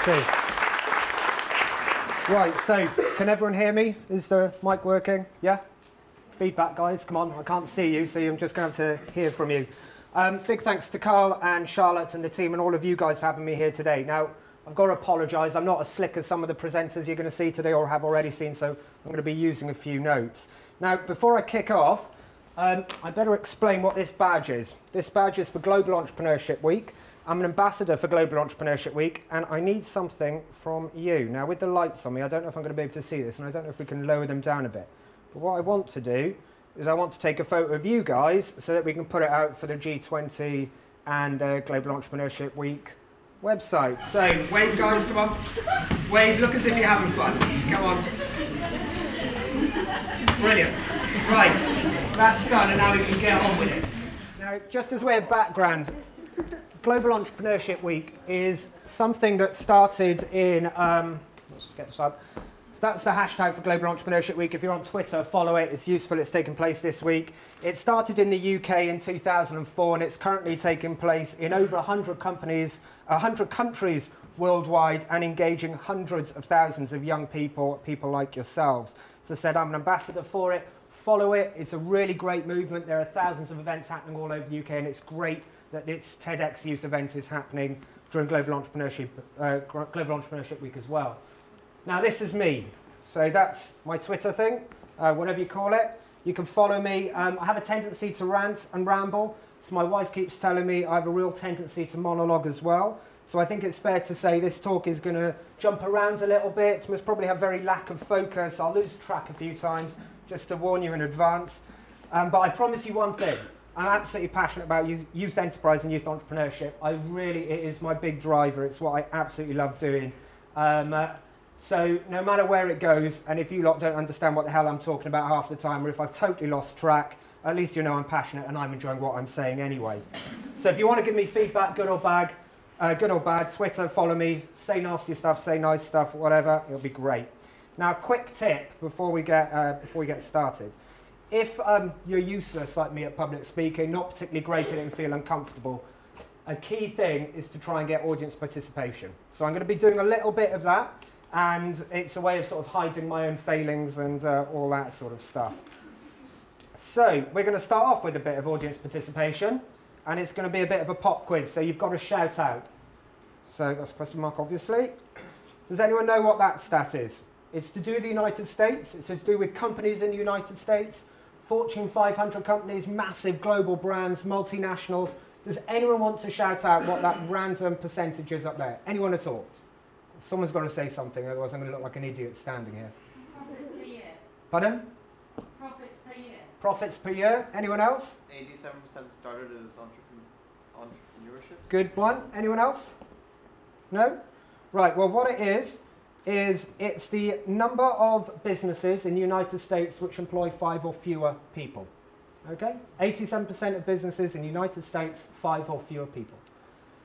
Cheers. Right, so can everyone hear me? Is the mic working? Yeah? Feedback, guys, come on. I can't see you, so I'm just going to have to hear from you. Big thanks to Carl and Charlotte and the team and all of you guys for having me here today. Now, I've got to apologise. I'm not as slick as some of the presenters you're going to see today or have already seen, so I'm going to be using a few notes. Now, before I kick off, I better explain what this badge is. This badge is for Global Entrepreneurship Week. I'm an ambassador for Global Entrepreneurship Week, and I need something from you. Now, with the lights on me, I don't know if I'm going to be able to see this, and I don't know if we can lower them down a bit. But what I want to do is I want to take a photo of you guys so that we can put it out for the G20 and Global Entrepreneurship Week website. So, wave, guys, come on. Wave, look as if you're having fun. Come on. Brilliant. Right, that's done, and now we can get on with it. Now, just as way of background, Global Entrepreneurship Week is something that started in, let's get this up. So that's the hashtag for Global Entrepreneurship Week. If you're on Twitter, follow it. It's useful. It's taken place this week. It started in the UK in 2004, and it's currently taking place in over 100 countries worldwide, and engaging hundreds of thousands of young people like yourselves. As I said, I'm an ambassador for it. Follow it. It's a really great movement. There are thousands of events happening all over the UK, and it's great that this TEDxYouth event is happening during Global Entrepreneurship Week as well. Now, this is me. So that's my Twitter thing, whatever you call it. You can follow me. I have a tendency to rant and ramble. So my wife keeps telling me I have a real tendency to monologue as well. So I think it's fair to say this talk is going to jump around a little bit. Must probably have very lack of focus. I'll lose track a few times, just to warn you in advance. But I promise you one thing. I'm absolutely passionate about youth enterprise and youth entrepreneurship. It is my big driver. It's what I absolutely love doing. So no matter where it goes, and if you lot don't understand what the hell I'm talking about half the time, or if I've totally lost track, at least you know I'm passionate and I'm enjoying what I'm saying anyway. So if you want to give me feedback, good or bad, Twitter, follow me, say nasty stuff, say nice stuff, whatever, it'll be great. Now, a quick tip before we get started. If you're useless like me at public speaking, not particularly great at it and feel uncomfortable, a key thing is to try and get audience participation. So I'm going to be doing a little bit of that, and it's a way of sort of hiding my own failings and all that sort of stuff. So we're going to start off with a bit of audience participation, and it's going to be a bit of a pop quiz, so you've got to shout out. So that's a question mark, obviously. Does anyone know what that stat is? It's to do with the United States. It's to do with companies in the United States. Fortune 500 companies, massive global brands, multinationals. Does anyone want to shout out what that random percentage is up there? Anyone at all? Someone's got to say something, otherwise I'm going to look like an idiot standing here. Profits per year. Pardon? Profits per year. Profits per year. Anyone else? 87% started as entrepreneurship. Good one. Anyone else? No? Right, well, what it is it's the number of businesses in the United States which employ 5 or fewer people. Okay? 87% of businesses in the United States, 5 or fewer people.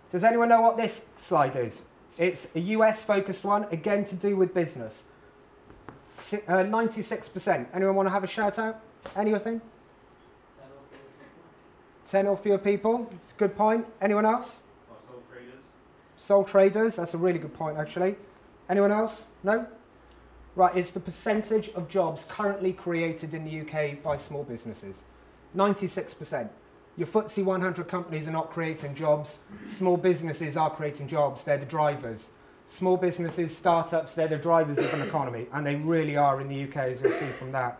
Does anyone know what this slide is? It's a US-focused one, again to do with business. 96%. Anyone want to have a shout out? Anything? 10 or fewer people. It's a good point. Anyone else? Sole traders. Sole traders. That's a really good point, actually. Anyone else? No? Right, it's the percentage of jobs currently created in the UK by small businesses. 96%. Your FTSE 100 companies are not creating jobs. Small businesses are creating jobs. They're the drivers. Small businesses, startups, they're the drivers of an economy, and they really are in the UK, as you'll see from that.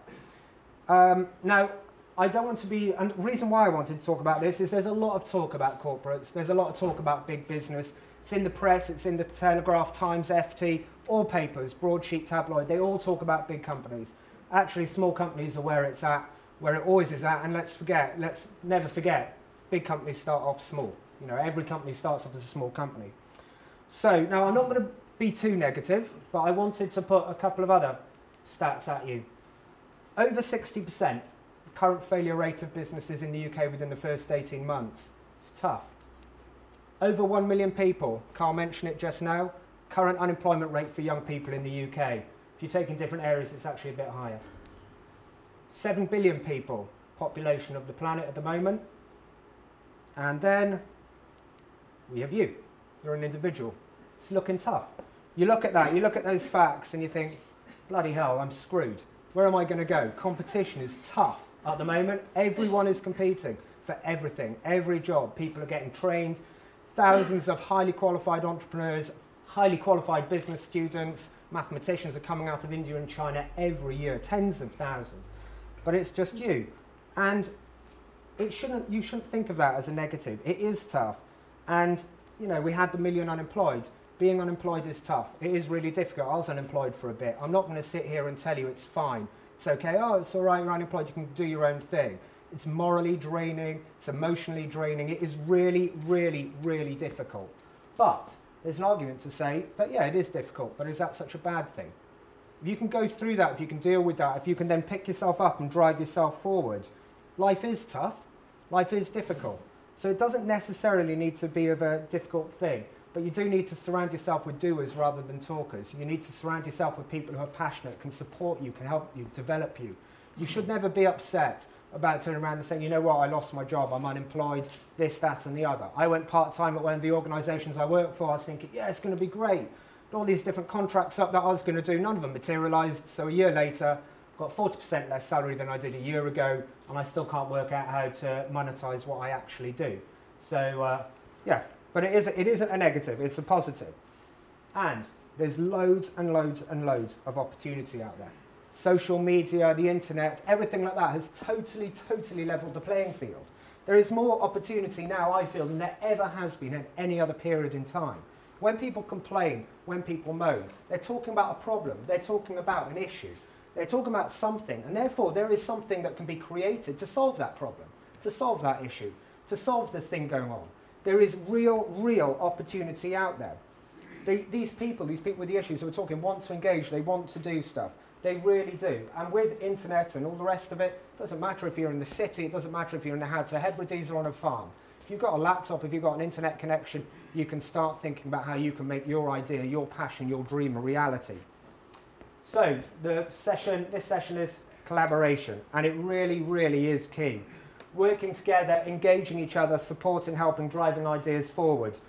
Now, I don't want to be, and the reason why I wanted to talk about this is there's a lot of talk about corporates. There's a lot of talk about big business. It's in the press, it's in the Telegraph, Times, FT, all papers, broadsheet, tabloid. They all talk about big companies. Actually, small companies are where it's at, where it always is at, and let's never forget, big companies start off small. You know, every company starts off as a small company. So, now I'm not going to be too negative, but I wanted to put a couple of other stats at you. Over 60% current failure rate of businesses in the UK within the first 18 months. It's tough. Over 1 million people, Carl mentioned it just now, current unemployment rate for young people in the UK. If you take in different areas, it's actually a bit higher. 7 billion people, population of the planet at the moment. And then we have you. You're an individual. It's looking tough. You look at that, you look at those facts and you think, bloody hell, I'm screwed. Where am I going to go? Competition is tough at the moment. Everyone is competing for everything, every job. People are getting trained. Thousands of highly qualified entrepreneurs, highly qualified business students, mathematicians are coming out of India and China every year, tens of thousands. But it's just you. And you shouldn't think of that as a negative. It is tough. And, you know, we had the million unemployed. Being unemployed is tough. It is really difficult. I was unemployed for a bit. I'm not going to sit here and tell you it's fine. It's okay. Oh, it's all right, you're unemployed. You can do your own thing. It's morally draining. It's emotionally draining. It is really, really, really difficult. But there's an argument to say that, yeah, it is difficult, but is that such a bad thing? If you can go through that, if you can deal with that, if you can then pick yourself up and drive yourself forward, life is tough. Life is difficult. So it doesn't necessarily need to be of a difficult thing. But you do need to surround yourself with doers rather than talkers. You need to surround yourself with people who are passionate, can support you, can help you, develop you. You should never be upset about turning around and saying, you know what, I lost my job, I'm unemployed, this, that, and the other. I went part-time at one of the organisations I work for. I was thinking, yeah, it's going to be great. All these different contracts up that I was going to do, none of them materialised. So a year later, got 40% less salary than I did a year ago, and I still can't work out how to monetise what I actually do. So, yeah. But it isn't a negative, it's a positive. And there's loads and loads and loads of opportunity out there. Social media, the internet, everything like that has totally, totally leveled the playing field. There is more opportunity now, I feel, than there ever has been at any other period in time. When people complain, when people moan, they're talking about a problem, they're talking about an issue, they're talking about something, and therefore there is something that can be created to solve that problem, to solve that issue, to solve the thing going on. There is real opportunity out there. These people with the issues who we're talking want to engage, they want to do stuff. They really do. And with internet and all the rest of it, it doesn't matter if you're in the city, it doesn't matter if you're in the Hebrides or on a farm. If you've got a laptop, if you've got an internet connection, you can start thinking about how you can make your idea, your passion, your dream a reality. So this session is collaboration, and it really, really is key. Working together, engaging each other, supporting, helping, driving ideas forward.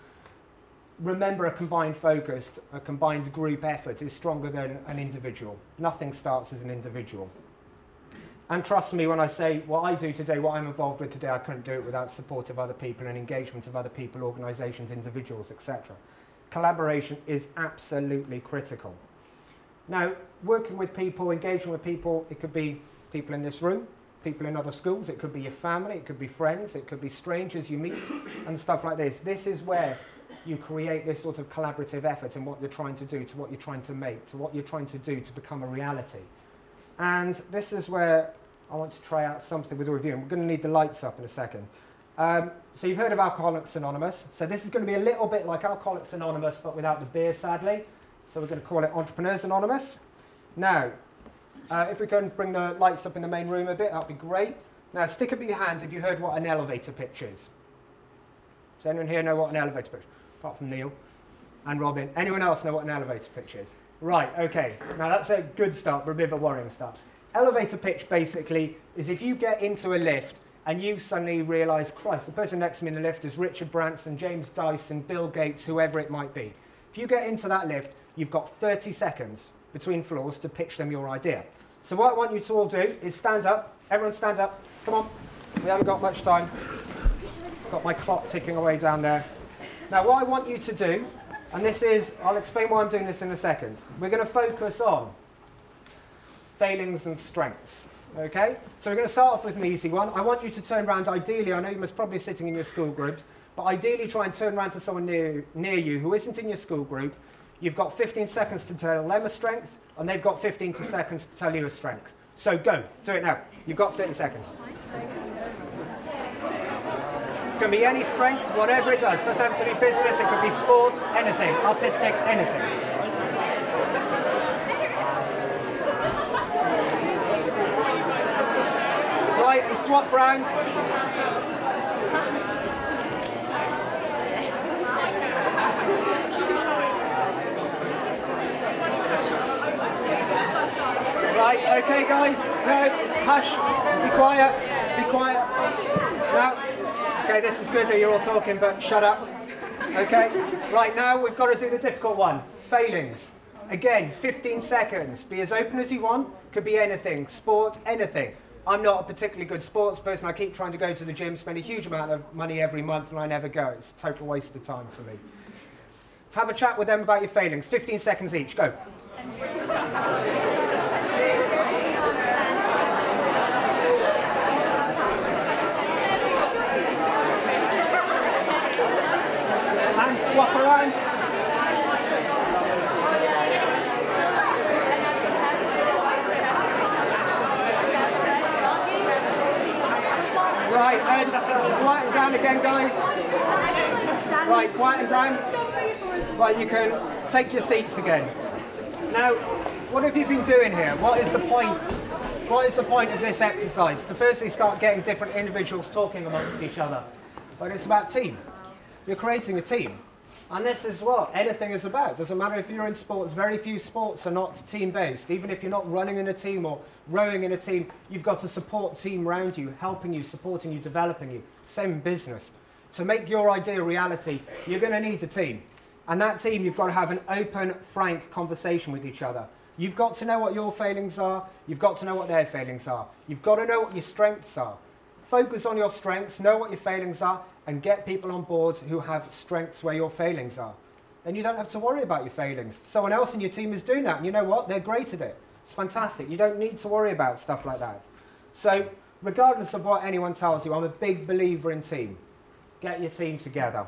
Remember, a combined focus, a combined group effort is stronger than an individual. Nothing starts as an individual. And trust me when I say what I do today, what I'm involved with today, I couldn't do it without support of other people and engagement of other people, organisations, individuals, etc. Collaboration is absolutely critical. Now, working with people, engaging with people, it could be people in this room, people in other schools, it could be your family, it could be friends, it could be strangers you meet and stuff like this. This is where you create this sort of collaborative effort in what you're trying to do, to what you're trying to make, to what you're trying to do to become a reality. And this is where I want to try out something with a review. And we're going to need the lights up in a second. So you've heard of Alcoholics Anonymous. So this is going to be a little bit like Alcoholics Anonymous, but without the beer, sadly. So we're going to call it Entrepreneurs Anonymous. Now, if we can bring the lights up in the main room a bit, that'd be great. Now, stick up your hands if you heard what an elevator pitch is. Does anyone here know what an elevator pitch is? Apart from Neil and Robin. Anyone else know what an elevator pitch is? Right, okay. Now, that's a good start, but a bit of a worrying start. Elevator pitch, basically, is if you get into a lift and you suddenly realise, Christ, the person next to me in the lift is Richard Branson, James Dyson, Bill Gates, whoever it might be. If you get into that lift, you've got 30 seconds between floors to pitch them your idea. So what I want you to all do is stand up. Everyone stand up. Come on. We haven't got much time. Got my clock ticking away down there. Now what I want you to do, and this is, I'll explain why I'm doing this in a second. We're going to focus on failings and strengths. Okay? So we're going to start off with an easy one. I want you to turn around, ideally, I know you must probably be sitting in your school groups, but ideally try and turn around to someone near you who isn't in your school group. You've got 15 seconds to tell them a strength, and they've got 15 seconds to tell you a strength. So go, do it now. You've got 30 seconds. It can be any strength, whatever it does. It doesn't have to be business, it could be sports, anything, artistic, anything. Right, and swap round. Right, okay guys, no, hush, be quiet, be quiet. No, okay, this is good that you're all talking, but shut up. Okay, right now we've got to do the difficult one, failings. Again, 15 seconds, be as open as you want, could be anything, sport, anything. I'm not a particularly good sports person, I keep trying to go to the gym, spend a huge amount of money every month and I never go. It's a total waste of time for me. To have a chat with them about your failings, 15 seconds each, go. And swap around. Right, and quieten down again, guys. Right, quieten down. Right, you can take your seats again. Now, what have you been doing here? What is the point? What is the point of this exercise? To firstly start getting different individuals talking amongst each other. But it's about team. You're creating a team. And this is what anything is about. Doesn't matter if you're in sports, very few sports are not team-based. Even if you're not running in a team or rowing in a team, you've got a support team around you, helping you, supporting you, developing you. Same in business. To make your idea a reality, you're going to need a team. And that team, you've got to have an open, frank conversation with each other. You've got to know what your failings are. You've got to know what their failings are. You've got to know what your strengths are. Focus on your strengths, know what your failings are, and get people on board who have strengths where your failings are. Then you don't have to worry about your failings. Someone else in your team is doing that, and you know what? They're great at it. It's fantastic. You don't need to worry about stuff like that. So, regardless of what anyone tells you, I'm a big believer in team. Get your team together.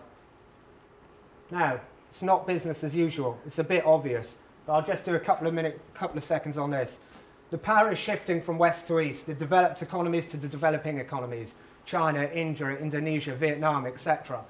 Now, it's not business as usual. It's a bit obvious, but I'll just do a couple of seconds on this. The power is shifting from west to east, the developed economies to the developing economies. China, India, Indonesia, Vietnam, etc.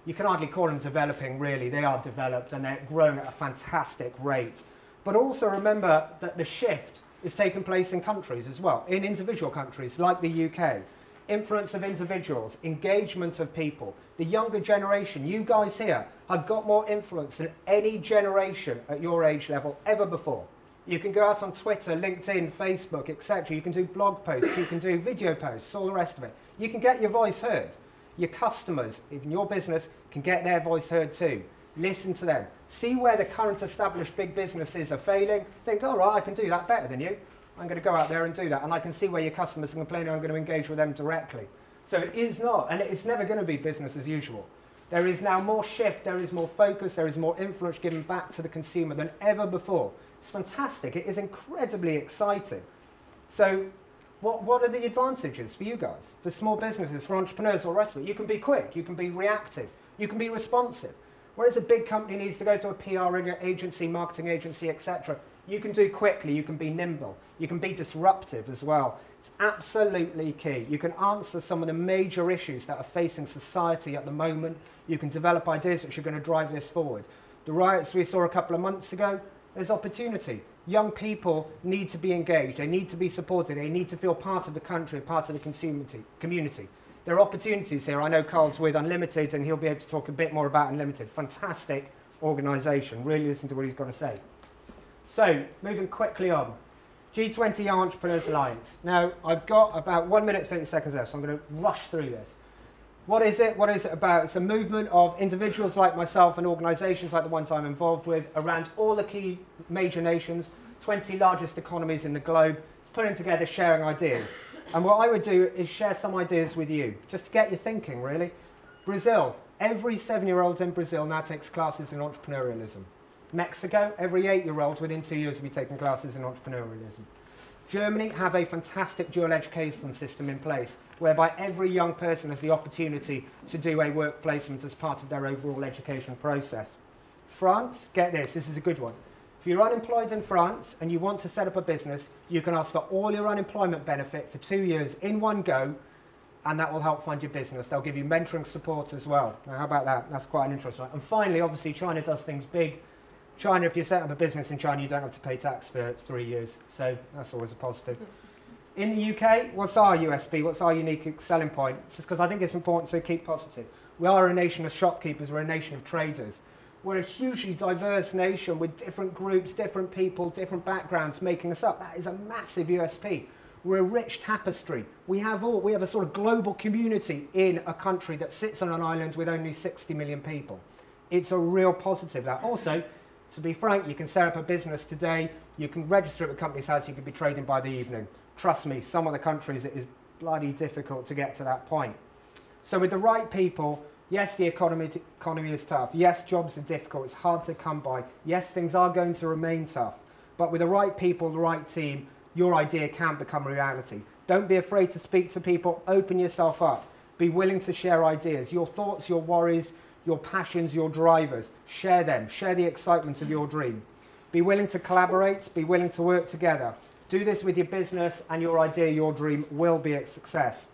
You can hardly call them developing, really. They are developed and they're growing at a fantastic rate. But also remember that the shift is taking place in countries as well, in individual countries like the UK. Influence of individuals, engagement of people. The younger generation, you guys here, have got more influence than any generation at your age level ever before. You can go out on Twitter, LinkedIn, Facebook, etc. You can do blog posts, you can do video posts, all the rest of it. You can get your voice heard. Your customers, in your business, can get their voice heard too. Listen to them. See where the current established big businesses are failing. Think, all right, I can do that better than you. I'm going to go out there and do that. And I can see where your customers are complaining. I'm going to engage with them directly. So it is not, and it's never going to be business as usual. There is now more shift, there is more focus, there is more influence given back to the consumer than ever before. It's fantastic. It is incredibly exciting. So what are the advantages for you guys, for small businesses, for entrepreneurs, all the rest of it? You can be quick, you can be reactive, you can be responsive. Whereas a big company needs to go to a PR agency, marketing agency, etc., you can do quickly, you can be nimble, you can be disruptive as well. It's absolutely key. You can answer some of the major issues that are facing society at the moment. You can develop ideas which are going to drive this forward. The riots we saw a couple of months ago, there's opportunity. Young people need to be engaged, they need to be supported, they need to feel part of the country, part of the community. There are opportunities here. I know Carl's with Unlimited and he'll be able to talk a bit more about Unlimited. Fantastic organisation. Really listen to what he's got to say. So, moving quickly on. G20 Young Entrepreneurs Alliance. Now, I've got about 1 minute 30 seconds left, so I'm going to rush through this. What is it? What is it about? It's a movement of individuals like myself and organisations like the ones I'm involved with around all the key major nations, 20 largest economies in the globe. It's putting together, sharing ideas. And what I would do is share some ideas with you, just to get you thinking, really. Brazil. Every 7-year-old in Brazil now takes classes in entrepreneurialism. Mexico, every 8-year-old within 2 years will be taking classes in entrepreneurialism. Germany have a fantastic dual education system in place, whereby every young person has the opportunity to do a work placement as part of their overall education process. France, get this, this is a good one. If you're unemployed in France and you want to set up a business, you can ask for all your unemployment benefit for 2 years in one go, and that will help fund your business. They'll give you mentoring support as well. Now, how about that? That's quite an interesting one. And finally, obviously, China does things big. China, if you set up a business in China, you don't have to pay tax for 3 years. So that's always a positive. In the UK, what's our USP? What's our unique selling point? Just because I think it's important to keep positive. We are a nation of shopkeepers. We're a nation of traders. We're a hugely diverse nation with different groups, different people, different backgrounds making us up. That is a massive USP. We're a rich tapestry. We have a sort of global community in a country that sits on an island with only 60 million people. It's a real positive. That also, to be frank, you can set up a business today, you can register at the Companies House, you could be trading by the evening. Trust me, some of the countries it is bloody difficult to get to that point. So with the right people, yes, the economy is tough. Yes, jobs are difficult. It's hard to come by. Yes, things are going to remain tough. But with the right people, the right team, your idea can become reality. Don't be afraid to speak to people. Open yourself up. Be willing to share ideas. Your thoughts, your worries, your passions, your drivers. Share them. Share the excitement of your dream. Be willing to collaborate. Be willing to work together. Do this with your business, and your idea, your dream will be a success.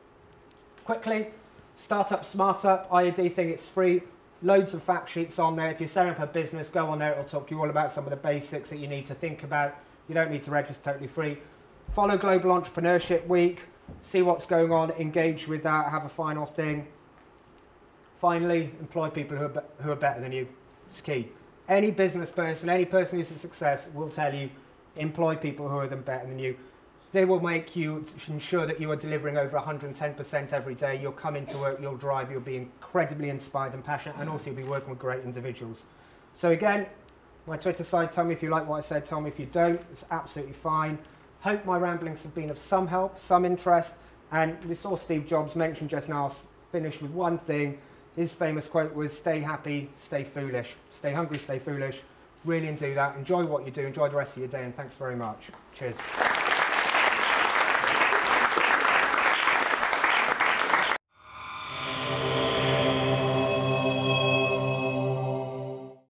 Quickly, Startup Smarter, IOD thing, it's free. Loads of fact sheets on there. If you're setting up a business, go on there. It'll talk you all about some of the basics that you need to think about. You don't need to register, totally free. Follow Global Entrepreneurship Week. See what's going on. Engage with that. Have a final thing. Finally, employ people who are better than you. It's key. Any business person, any person who's a success will tell you, employ people who are better than you. They will make you ensure that you are delivering over 110% every day. You'll come into work, you'll drive, you'll be incredibly inspired and passionate, and also you'll be working with great individuals. So again, my Twitter side, tell me if you like what I said, tell me if you don't, it's absolutely fine. Hope my ramblings have been of some help, some interest, and we saw Steve Jobs mentioned just now, I'll finish with one thing. His famous quote was, stay happy, stay foolish. Stay hungry, stay foolish. Really do that. Enjoy what you do, enjoy the rest of your day, and thanks very much. Cheers.